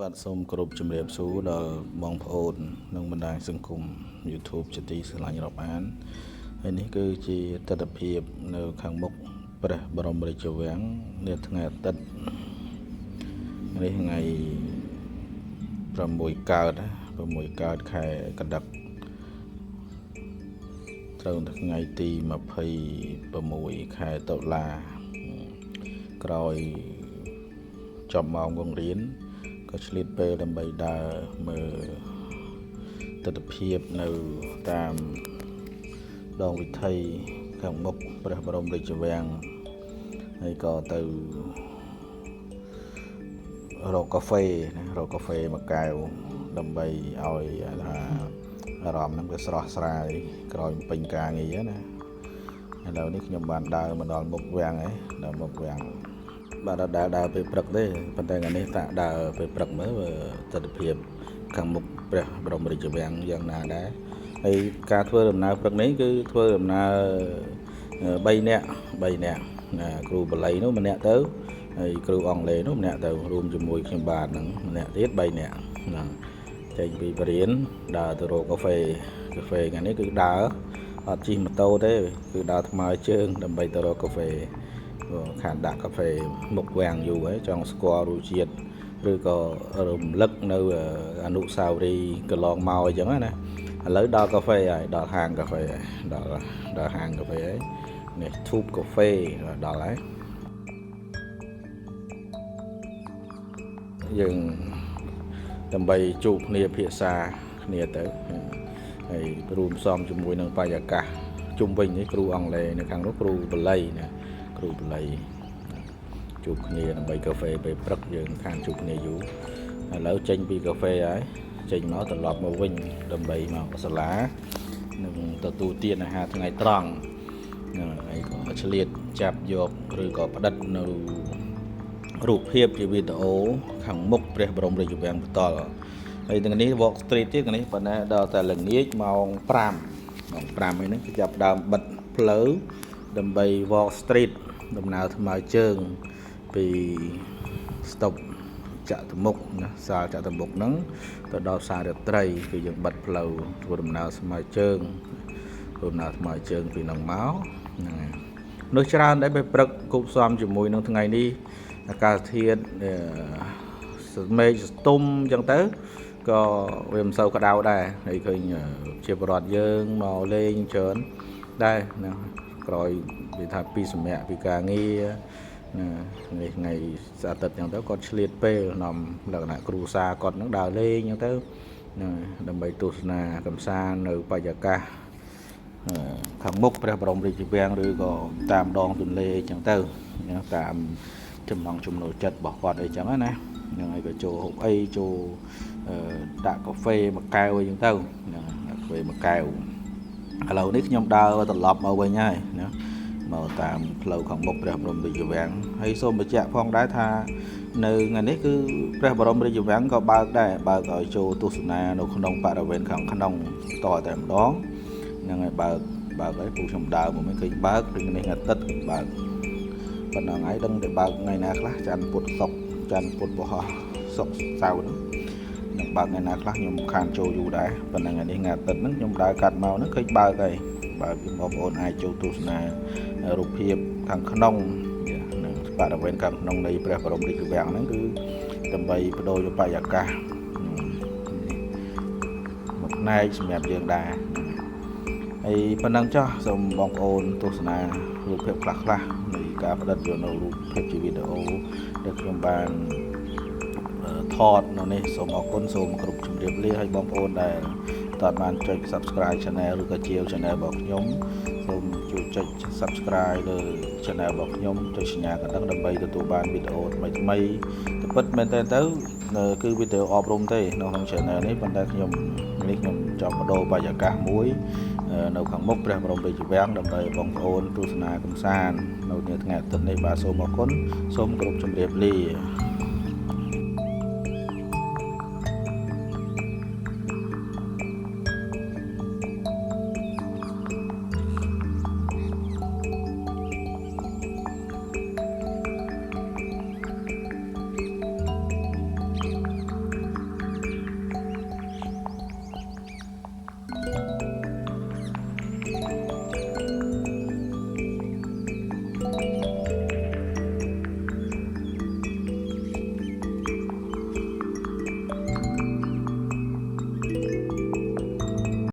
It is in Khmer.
បាទសូមគោរពជំរាបសួរដល់បងប្អូននិងបណ្ដាញសង្គម YouTube ជាទីស្រឡាញ់រាប់អានហើយនេះគឺជាទស្សនវិជ្ជានៅខាងមុខព្រះបរមរាជវាំងនាថ្ងៃអាទិត្យនេះថ្ងៃ6កើតខែកដិកត្រូវថ្ងៃទី26ខែតុលាក្រោយចប់ម៉ោងបង្រៀនក៏ឆ្លៀតពេលដើម្បីដើរមើលទស្សនវិជ្ជានៅតាមដងវិថីខាងមុខព្រះបរមរាជវាំងហើយក៏ទៅរកកាហ្វេមួយកែវដើម្បីឲ្យថាអារម្មណ៍ហ្នឹងវាស្រស់ស្រាយក្រោយពេញការងារណាឥឡូវនេះខ្ញុំបានដើរមកដល់មុខវាំងហើយដល់មុខវាំងបាទដើរពេលព្រឹកទេប៉ុន្តែថ្ងៃនេះតាក់ដើរពេលព្រឹកមើលទស្សនវិជ្ជាខាងមុខព្រះបរមរាជវាំងយ៉ាងណាដែរហើយការធ្វើដំណើរព្រឹកនេះគឺធ្វើដំណើរ3នាក់ណាគ្រូបាលីនោះម្នាក់ទៅហើយគ្រូអង់គ្លេសនោះម្នាក់ទៅរួមជាមួយខ្ញុំបាទនឹងម្នាក់ទៀត3នាក់ណាចេញពីបរិញ្ញាដើរទៅរកកាហ្វេថ្ងៃនេះគឺដើរអត់ជិះម៉ូតូទេគឺដើរថ្មើរជើងដើម្បីទៅរកកាហ្វេខានដាក់កាហ្វេមុខវាំងយូរហើយចង់ស្គាល់រសជាតិឬក៏រំលឹកនៅអនុស្សាវរីយ៍កន្លងមកអញ្ចឹងណាឥឡូវដល់កាហ្វេហើយដល់ហាងកាហ្វេហើយដល់ហាងកាហ្វេហើយនេះធូបកាហ្វេដល់ហើយយើងដើម្បីជួបគ្នាភាសាគ្នាទៅហើយរួមផ្សំជាមួយនឹងបរិយាកាសជុំវិញនេះគ្រូអង់គ្លេសនៅខាងនោះគ្រូបាលីណាគ្រូបាលីជួបគ្នាដើម្បីកាហ្វេពេលព្រឹកយើងខានជួបគ្នាយូរឥឡូវចេញពីកាហ្វេហើយចេញមកត្រឡប់មកវិញដើម្បីមកសាលានឹងទទួលទានអាហារថ្ងៃត្រង់ហើយក៏ឆ្លៀតចាប់យកឬក៏ផ្ដិតនៅរូបភាពជាវីដេអូខាងមុខព្រះបរមរាជវាំងបន្តហើយទាំងនេះ Walk Street ទៀតនេះប៉ុន្តែដល់តែល្ងាចម៉ោង5ហើយហ្នឹងគឺចាប់ដើមបិទផ្លូវដើម្បី Walk Street ដំណើរថ្មើរជើងពីស្តុបចតុមុខណាសាលចតុមុខហ្នឹងទៅដល់ផ្សាររាត្រីគឺយើងបិទផ្លូវធ្វើដំណើរថ្មើរជើងពីហ្នឹងមកហ្នឹងហើយនោះច្រើនដែរពេលព្រឹកគប់ផ្សំជាមួយនឹងថ្ងៃនេះអាកាសធាតុមេឃស្ទុំអញ្ចឹងទៅក៏វាមិនសូវក្តៅដែរហើយឃើញជាបរិវត្តយើងមកលេងច្រើនដែរណាក្រោយវាថាពីសម្រាប់ពីការងារណានេះថ្ងៃអាទិត្យអញ្ចឹងទៅគាត់ឆ្លៀតពេលនាំលក្ខណៈគ្រួសារគាត់នឹងដើរលេងអញ្ចឹងទៅណាដើម្បីទស្សនាកម្សាន្តនៅបរិយាកាសខាងមុខព្រះបរមរាជវាំងឬក៏តាមដងទន្លេអញ្ចឹងទៅតាមចំណង់ចំណូលចិត្តរបស់គាត់អីចឹងណាហ្នឹងហើយក៏ចូលហូបអីចូលដាក់កាហ្វេមួយកែវអីចឹងទៅកាហ្វេមួយកែវឥឡូវនេះខ្ញុំដើរត្រឡប់មកវិញហើយណាមកតាមផ្លូវខាងមុខព្រះបរមរាជវាំងហើយសូមបញ្ជាក់ផងដែរថានៅថ្ងៃនេះគឺព្រះបរមរាជវាំងក៏បើកដែរបើកឲ្យចូលទស្សនានៅក្នុងបរិវេណខាងក្នុងតតែម្ដងហ្នឹងហើយបើកហើយពូខ្ញុំដើរមកមិនឃើញបើកពេលនេះអាទិត្យបើកប៉ុណ្ណឹងហើយដឹងតែបើកថ្ងៃណាខ្លះច័ន្ទពុធសុក្រច័ន្ទពុធពហុសុក្រសៅរ៍ហ្នឹងបើកថ្ងៃណាខ្លះខ្ញុំខានចូលយូរដែរប៉ុន្តែថ្ងៃនេះថ្ងៃអាទិត្យហ្នឹងខ្ញុំដើរកាត់មកហ្នឹងឃើញបើកហើយបើកបងប្អូនអាចចូលទស្សនារូបភាពខាងក្នុងនិងបរិវេណខាងក្នុងនៃព្រះបរមរាជវាំងហ្នឹងគឺដើម្បីបដូរបរិយាកាសមួយផ្នែកសម្រាប់យើងដែរហើយប៉ុណ្ណឹងចុះសូមបងប្អូនទស្សនារូបភាពខ្លះនៃការផ្ដិតយកនៅរូបភាពជាវីដេអូដែលខ្ញុំបានថតនៅនេះសូមអរគុណសូមគ្រប់ជម្រាបលាឲ្យបងប្អូនដែលតើបានចុច Subscribe Channel ឬក៏ជាវ Channel របស់ខ្ញុំសូមជួយចុច Subscribe លើ Channel របស់ខ្ញុំចុចសញ្ញាកណ្ដឹងដើម្បីទទួលបានវីដេអូថ្មីទៅពិតមែនតើទៅគឺវីដេអូអប់រំទេនៅក្នុង Channel នេះប៉ុន្តែខ្ញុំចង់បដូរបរិយាកាសមួយនៅខាងមុខព្រះបរមរាជវាំងដើម្បីបងប្អូនទស្សនាកម្សាន្តនៅថ្ងៃអាទិត្យនេះបាទសូមអរគុណសូមគោរពជម្រាបលា